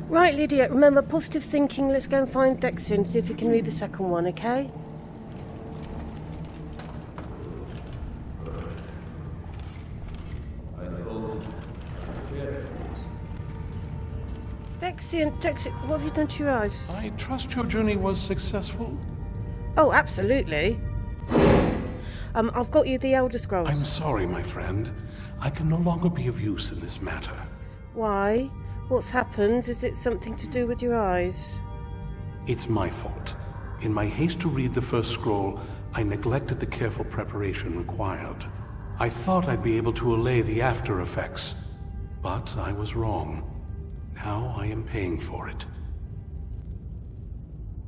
Right, Lydia, remember, positive thinking. Let's go and find Dexion, see if we can read the second one, okay? Dexion, what have you done to your eyes? I trust your journey was successful? Oh, absolutely. I've got you the Elder Scrolls. I'm sorry, my friend. I can no longer be of use in this matter. Why? What's happened? Is it something to do with your eyes? It's my fault. In my haste to read the first scroll, I neglected the careful preparation required. I thought I'd be able to allay the after effects, but I was wrong. Now I am paying for it.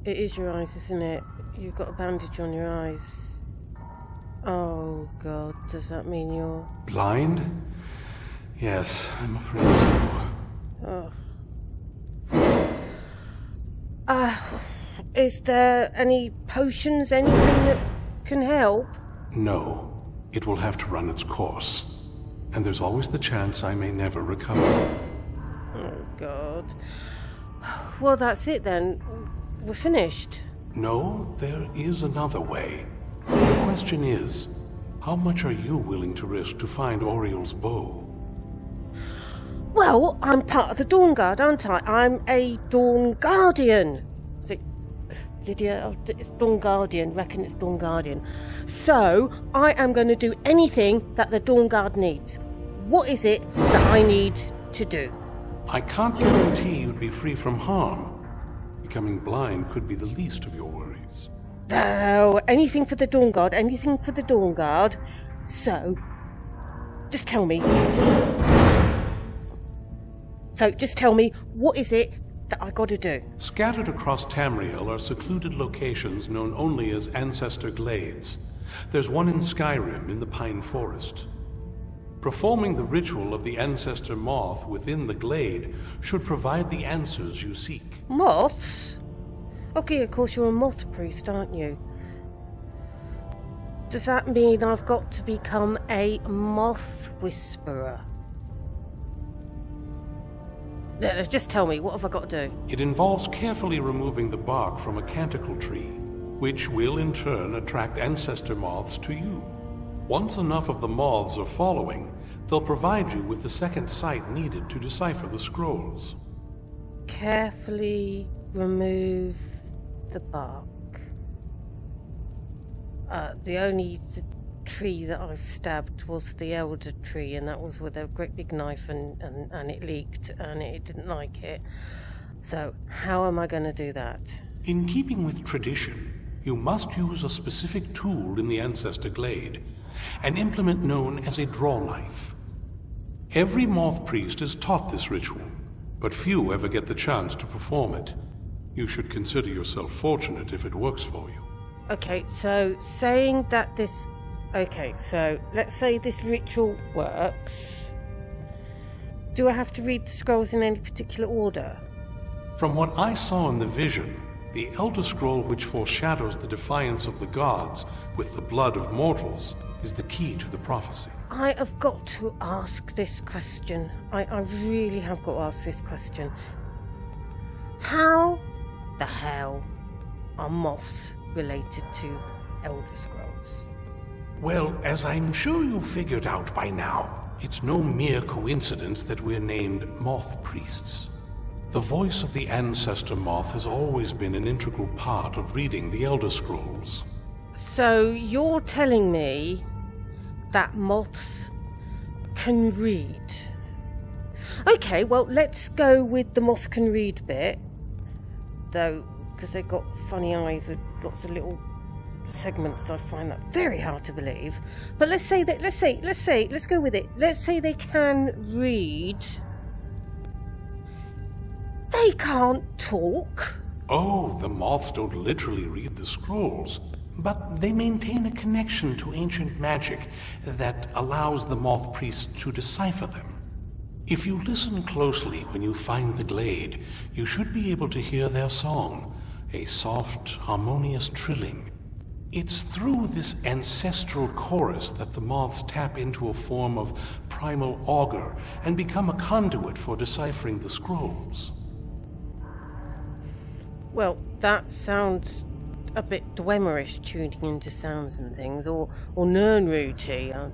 It is your eyes, isn't it? You've got a bandage on your eyes. Oh, God, does that mean you're... Blind? Yes, I'm afraid so. Is there any potions, anything that can help? No. It will have to run its course. And there's always the chance I may never recover. Oh, God. Well, that's it then. We're finished. No, there is another way. The question is, how much are you willing to risk to find Oriel's bow? Well, I'm part of the Dawnguard, aren't I? I'm a Dawn Guardian. Is it Lydia? It's Dawn Guardian. Reckon it's Dawn Guardian. So, I am going to do anything that the Dawnguard needs. What is it that I need to do? I can't guarantee you'd be free from harm. Becoming blind could be the least of your worries. Oh, anything for the Dawnguard, anything for the Dawnguard. So, just tell me. What is it that I got to do? Scattered across Tamriel are secluded locations known only as Ancestor Glades. There's one in Skyrim in the Pine Forest. Performing the ritual of the Ancestor Moth within the glade should provide the answers you seek. Moths? Okay, of course you're a moth priest, aren't you? Does that mean I've got to become a moth whisperer? Just tell me, what have I got to do? It involves carefully removing the bark from a canticle tree, which will in turn attract ancestor moths to you. Once enough of the moths are following, they'll provide you with the second sight needed to decipher the scrolls. Carefully remove the bark. The tree that I've stabbed was the elder tree, and that was with a great big knife, and it leaked, and it didn't like it. So, how am I going to do that? In keeping with tradition, you must use a specific tool in the Ancestor Glade, an implement known as a draw knife. Every moth priest is taught this ritual, but few ever get the chance to perform it. You should consider yourself fortunate if it works for you. Okay, so saying that this... Okay, so let's say this ritual works. Do I have to read the scrolls in any particular order? From what I saw in the vision, the Elder Scroll which foreshadows the defiance of the gods with the blood of mortals is the key to the prophecy. I have got to ask this question. I really have got to ask this question. How the hell are moths related to Elder Scrolls? Well, as I'm sure you figured out by now, it's no mere coincidence that we're named moth priests. The voice of the ancestor moth has always been an integral part of reading the Elder Scrolls. So you're telling me that moths can read? Okay, well, let's go with the moths can read bit, though, because they've got funny eyes with lots of little segments. I find that very hard to believe. But let's go with it. Let's say they can read. They can't talk. Oh, the moths don't literally read the scrolls, but they maintain a connection to ancient magic that allows the moth priests to decipher them. If you listen closely when you find the glade, you should be able to hear their song, a soft, harmonious trilling. It's through this ancestral chorus that the moths tap into a form of primal augur and become a conduit for deciphering the scrolls. Well, that sounds a bit Dwemerish, tuning into sounds and things, or Nernrooty.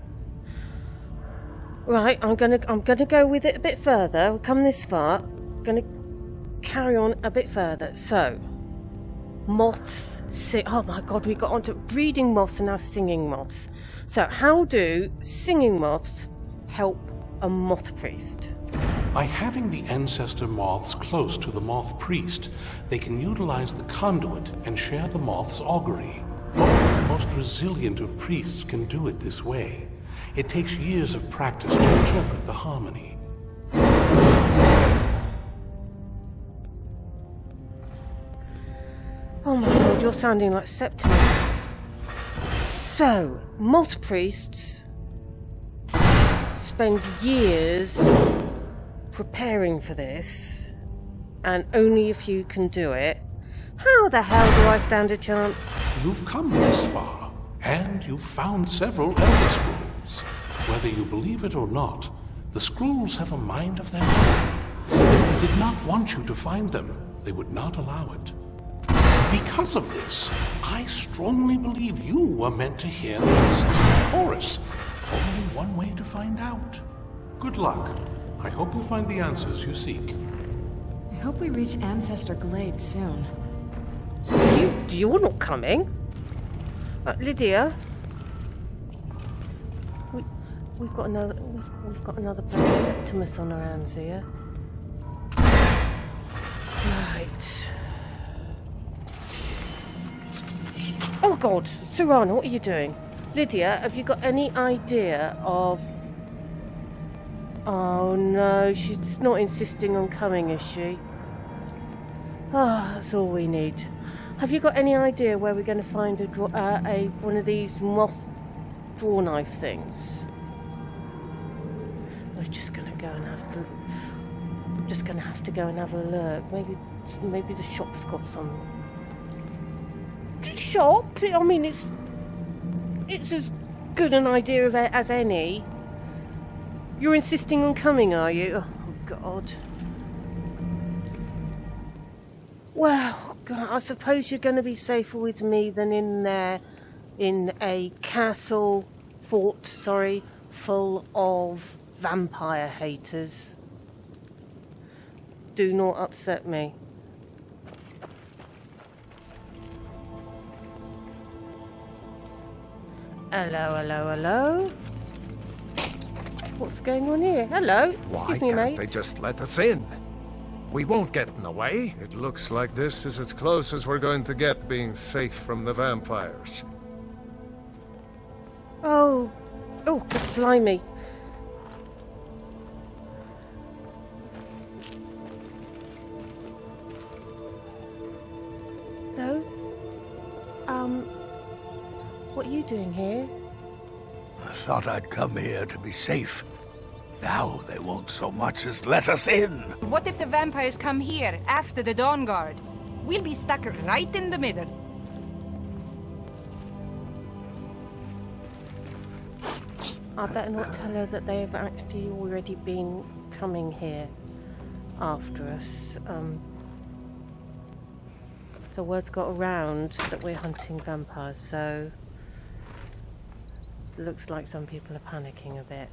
Right, I'm gonna go with it a bit further. We've come this far. Gonna carry on a bit further. So, moths. Oh my God, we got onto breeding moths and now singing moths. So, how do singing moths help a moth priest? By having the ancestor moths close to the moth priest, they can utilize the conduit and share the moth's augury. Only the most resilient of priests can do it this way. It takes years of practice to interpret the harmony. Oh my God, you're sounding like Septimus. So, moth priests spend years preparing for this, and only if you can do it. How the hell do I stand a chance? You've come this far, and you've found several Elder Scrolls. Whether you believe it or not, the scrolls have a mind of their own. If they did not want you to find them, they would not allow it. Because of this, I strongly believe you were meant to hear the ancestral chorus. Only one way to find out. Good luck. I hope you find the answers you seek. I hope we reach Ancestor Glade soon. You're not coming. Lydia, we've got another Planet Septimus on our hands here. Right. Oh God, Serana, what are you doing? Lydia, have you got any idea of... Oh no, she's not insisting on coming, is she? Ah, that's all we need. Have you got any idea where we're going to find one of these moth draw knife things? We're just going to go and have to. Just going to have to go and have a look. Maybe the shop's got some. The shop? I mean, it's as good an idea as any. You're insisting on coming, are you? Oh, God. Well, God, I suppose you're going to be safer with me than in a castle, fort, full of vampire haters. Do not upset me. Hello. What's going on here? Hello. Excuse me, mate. Why can't they just let us in? We won't get in the way. It looks like this is as close as we're going to get being safe from the vampires. Oh, God, blimey. No? What are you doing here? I thought I'd come here to be safe. Now they won't so much as let us in. What if the vampires come here after the Dawnguard? We'll be stuck right in the middle. I better not tell her that they have actually already been coming here after us. The word's got around that we're hunting vampires, so looks like some people are panicking a bit.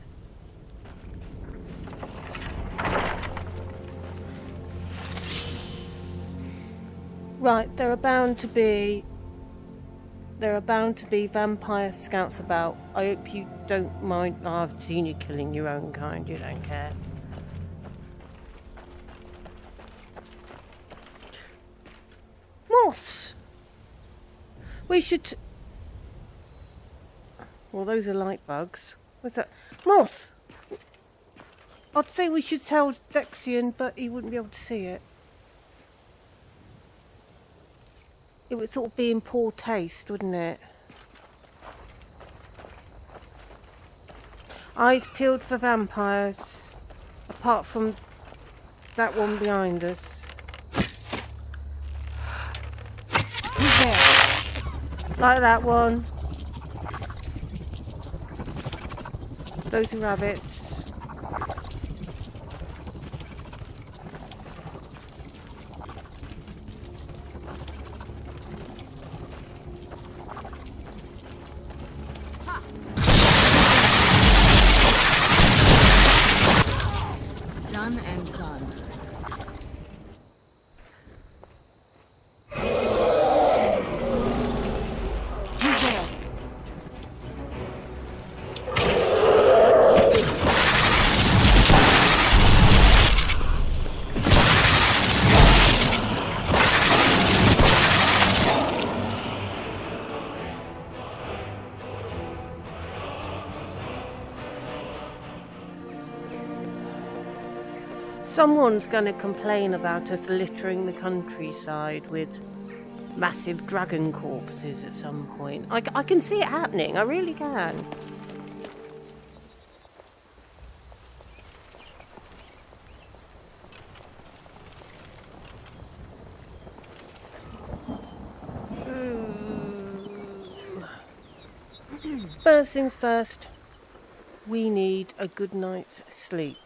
Right, there are bound to be vampire scouts about. I hope you don't mind. Oh, I've seen you killing your own kind. You don't care. Moths. We should. Well, those are light bugs. What's that? Moth. I'd say we should tell Dexion, but he wouldn't be able to see it. It would sort of be in poor taste, wouldn't it? Eyes peeled for vampires. Apart from that one behind us. Who's there? Like that one. Those are rabbits. done and done. Who's there? Someone's going to complain about us littering the countryside with massive dragon corpses at some point. I can see it happening, I really can. First things first, we need a good night's sleep.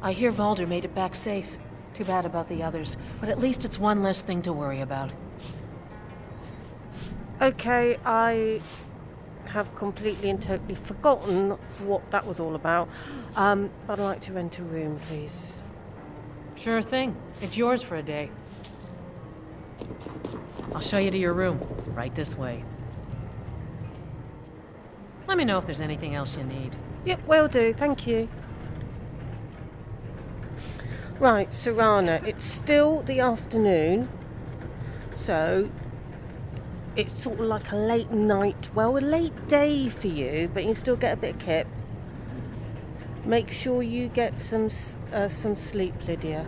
I hear Valder made it back safe. Too bad about the others, but at least it's one less thing to worry about. Okay, I have completely and totally forgotten what that was all about. But I'd like to rent a room, please. Sure thing. It's yours for a day. I'll show you to your room. Right this way. Let me know if there's anything else you need. Yep, will do, thank you. Right, Serana, it's still the afternoon, so it's sort of like a late night, well, a late day for you, but you can still get a bit of kip. Make sure you get some sleep, Lydia.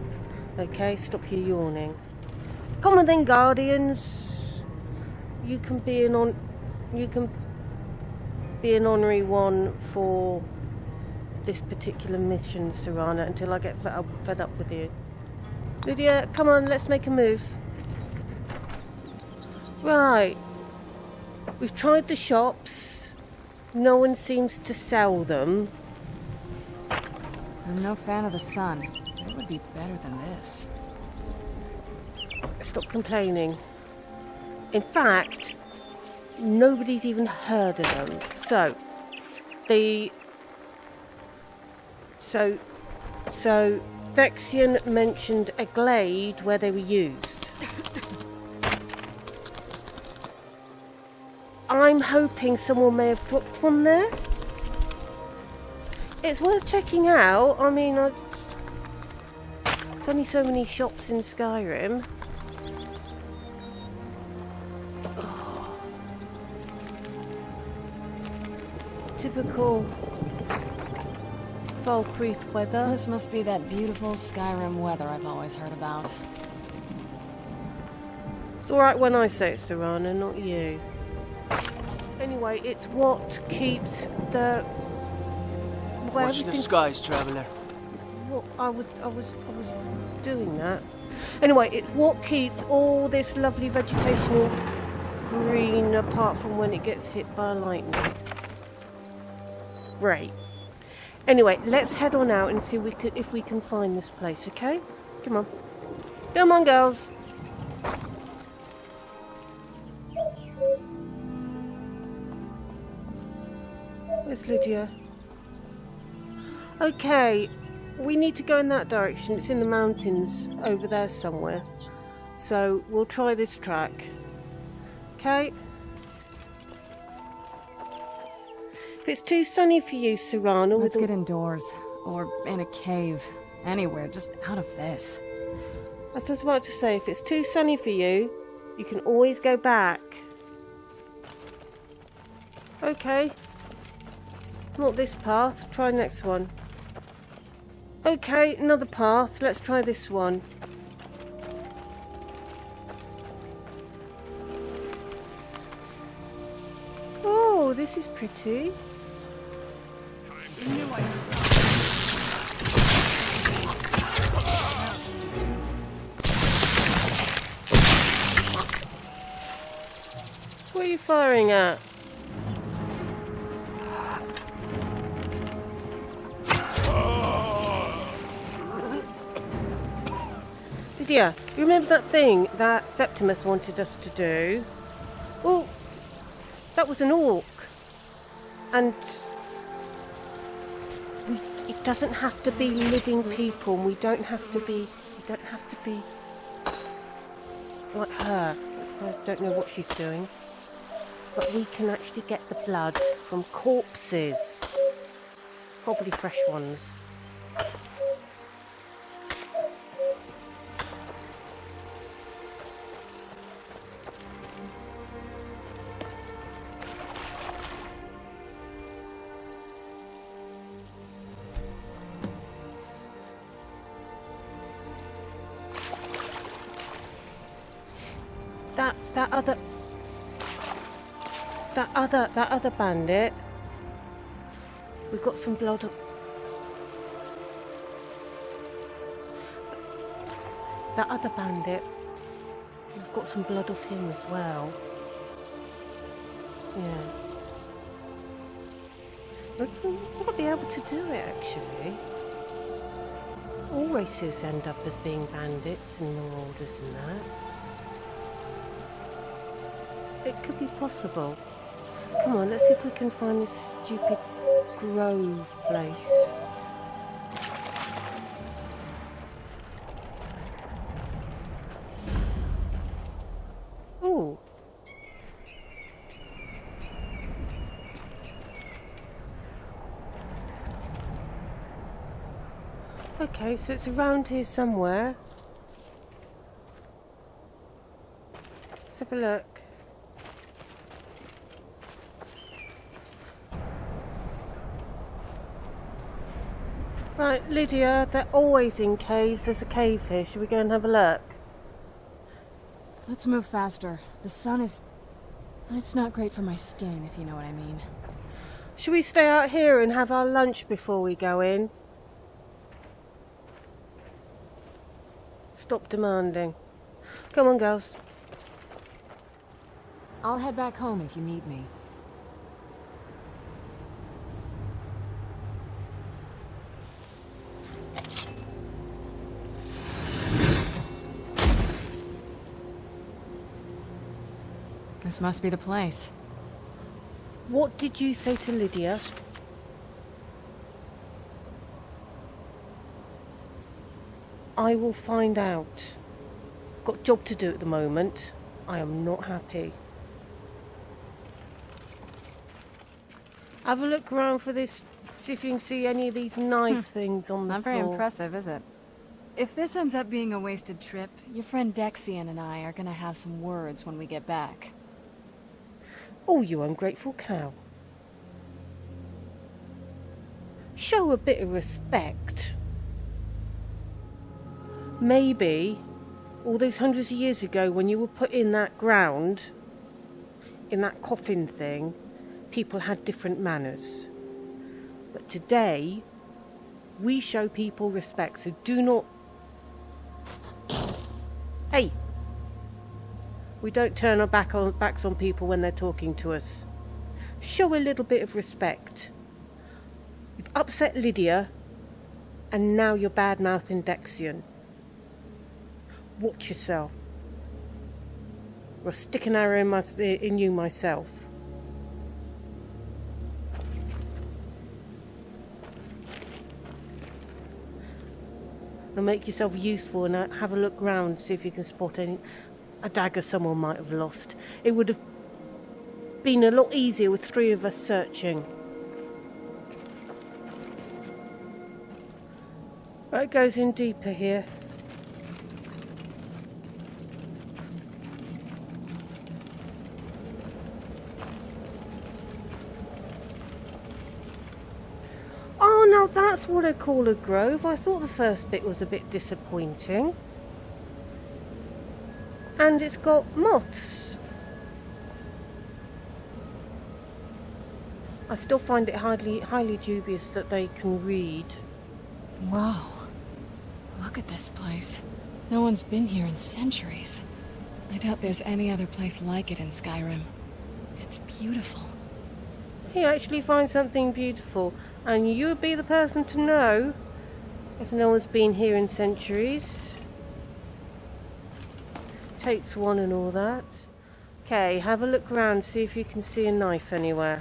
Okay, stop your yawning. Come on then, Guardians. You can be an honorary one for this particular mission, Serana, until I get fed up with you. Lydia, come on, let's make a move. Right. We've tried the shops. No one seems to sell them. I'm no fan of the sun. It would be better than this. Stop complaining. In fact, nobody's even heard of them. So Dexion mentioned a glade where they were used. I'm hoping someone may have dropped one there. It's worth checking out. I mean, there's only so many shops in Skyrim. Oh. Typical Falkreath weather. This must be that beautiful Skyrim weather I've always heard about. It's alright when I say it, Serana, not you. Anyway, it's what keeps the... Watch the skies, traveler. What I was doing that. Anyway, it's what keeps all this lovely vegetation green, apart from when it gets hit by lightning. Great. Anyway, let's head on out and see if we can find this place, okay? Come on. Come on, girls. Where's Lydia? Okay, we need to go in that direction. It's in the mountains over there somewhere. So we'll try this track. Okay? If it's too sunny for you, Serana... Let's get indoors. Or in a cave. Anywhere, just out of this. I was just about to say, if it's too sunny for you, you can always go back. Okay. Not this path. Try next one. Okay, another path. Let's try this one. Oh, this is pretty. What are you firing at? Lydia, you remember that thing that Septimus wanted us to do? Well, that was an orc. And It doesn't have to be living people, and we don't have to be like her. I don't know what she's doing. But we can actually get the blood from corpses. Probably fresh ones. That other bandit. We've got some blood. That other bandit. We've got some blood off him as well. Yeah. We might be able to do it actually. All races end up as being bandits and marauders and that. It could be possible. Come on, let's see if we can find this stupid grove place. Ooh. Okay, so it's around here somewhere. Let's have a look. Right, Lydia, they're always in caves. There's a cave here. Should we go and have a look? Let's move faster. The sun is... It's not great for my skin, if you know what I mean. Should we stay out here and have our lunch before we go in? Stop demanding. Come on, girls. I'll head back home if you need me. This must be the place. What did you say to Lydia? I will find out. I've got a job to do at the moment. I am not happy. Have a look around for this. See if you can see any of these knife things on the floor. Not very impressive, is it? If this ends up being a wasted trip, your friend Dexion and I are gonna have some words when we get back. Oh, you ungrateful cow. Show a bit of respect. Maybe all those hundreds of years ago when you were put in that ground, in that coffin thing, people had different manners. But today, we show people respect, so do not... Hey! We don't turn our backs on people when they're talking to us. Show a little bit of respect. You've upset Lydia, and now you're bad-mouthing Dexion. Watch yourself. I'll stick an arrow in you myself. Now make yourself useful and have a look round, see if you can spot a dagger someone might have lost. It would have been a lot easier with three of us searching. Right, it goes in deeper here. Oh, now that's what I call a grove. I thought the first bit was a bit disappointing. And it's got moths. I still find it highly dubious that they can read. Wow. Look at this place. No one's been here in centuries. I doubt there's any other place like it in Skyrim. It's beautiful. You actually find something beautiful, and you would be the person to know if no one's been here in centuries. Takes one and all that. Okay, have a look around, see if you can see a knife anywhere.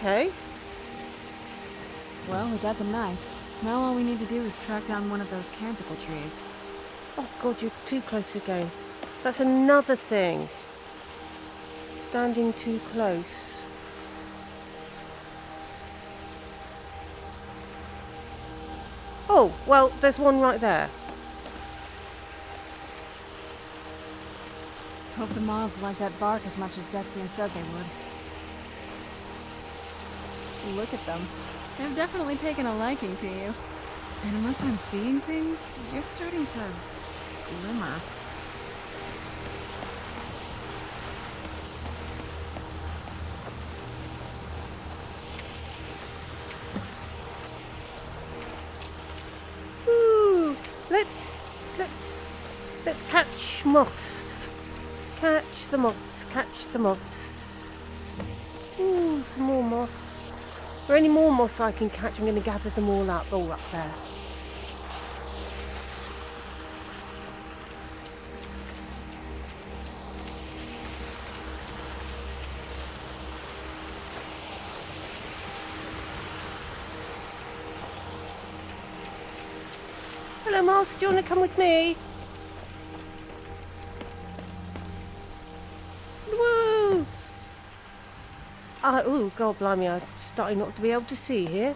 Okay. Well, we got the knife. Now all we need to do is track down one of those canticle trees. Oh god, you're too close again. That's another thing. Standing too close. Oh, well, there's one right there. Hope the moths like that bark as much as Dexion said they would. Look at them. They've definitely taken a liking to you. And unless I'm seeing things, you're starting to glimmer. Ooh, let's catch moths. Catch the moths, catch the moths. Ooh, some more moths. Are there any more moths I can catch? I'm going to gather them all up there. Hello, moths, do you want to come with me? Woo! Oh, God blimey, I'm starting not to be able to see here.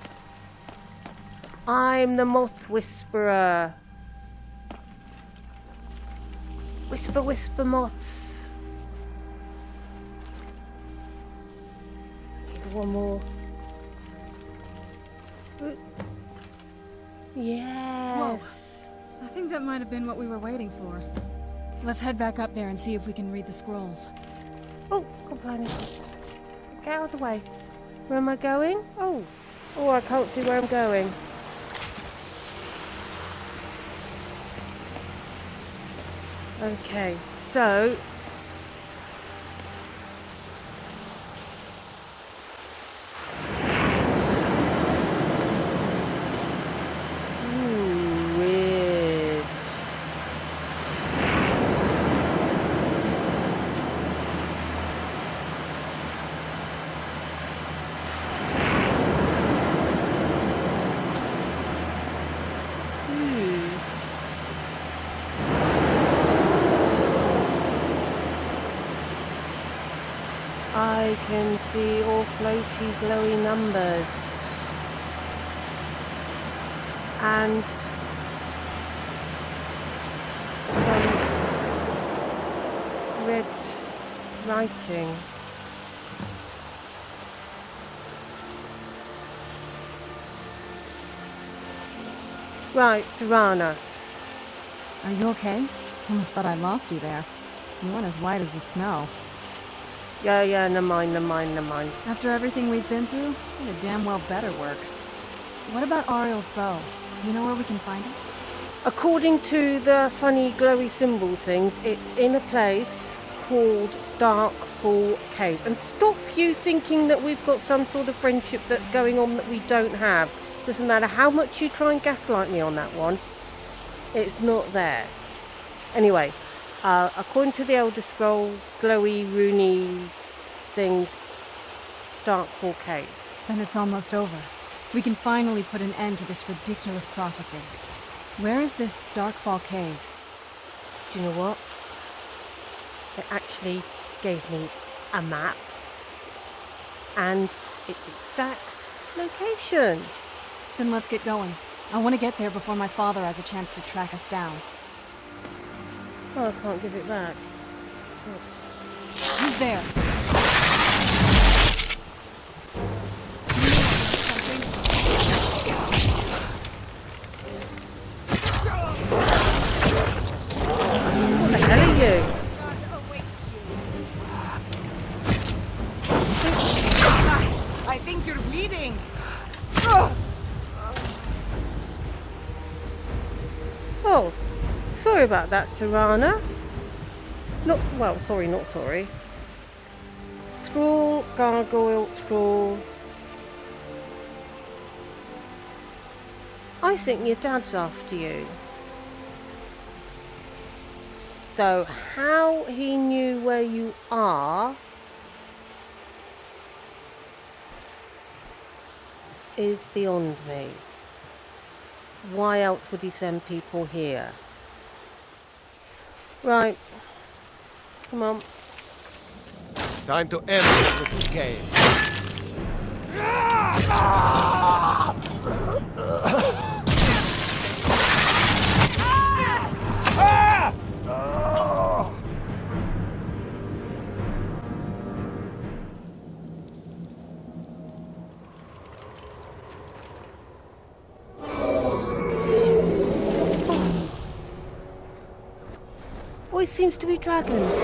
I'm the moth whisperer. Whisper, whisper, moths. One more. Yes. Whoa. I think that might have been what we were waiting for. Let's head back up there and see if we can read the scrolls. Oh, God blimey. Get out of the way. Where am I going? Oh, I can't see where I'm going. Okay, so... weird. I can see all floaty, glowy numbers. And some red writing. Right, Serana. Are you okay? Almost thought I lost you there. You went as white as the snow. Yeah, never mind. After everything we've been through, it damn well better work. What about Ariel's bow? Do you know where we can find it? According to the funny glowy symbol things, it's in a place called Darkfall Cave. And stop you thinking that we've got some sort of friendship going on that we don't have. Doesn't matter how much you try and gaslight me on that one. It's not there. Anyway, according to the Elder Scroll, glowy, runey things, Darkfall Cave. Then it's almost over. We can finally put an end to this ridiculous prophecy. Where is this Darkfall Cave? Do you know what? It actually gave me a map and its exact location. Then let's get going. I want to get there before my father has a chance to track us down. Oh, I can't give it back. Who's there? What the hell are you? I think you're bleeding. Oh, sorry about that, Serana. Not sorry. Thrall, gargoyle, thrall. I think your dad's after you. Though how he knew where you are... is beyond me. Why else would he send people here? Right. Come on. Time to end this little game. Always seems to be dragons.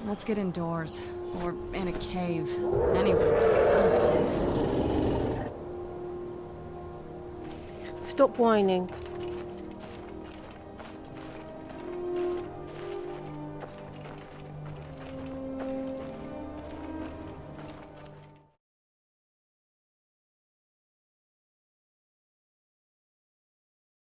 Let's get indoors. Or in a cave. Anywhere, just out of this. Stop whining.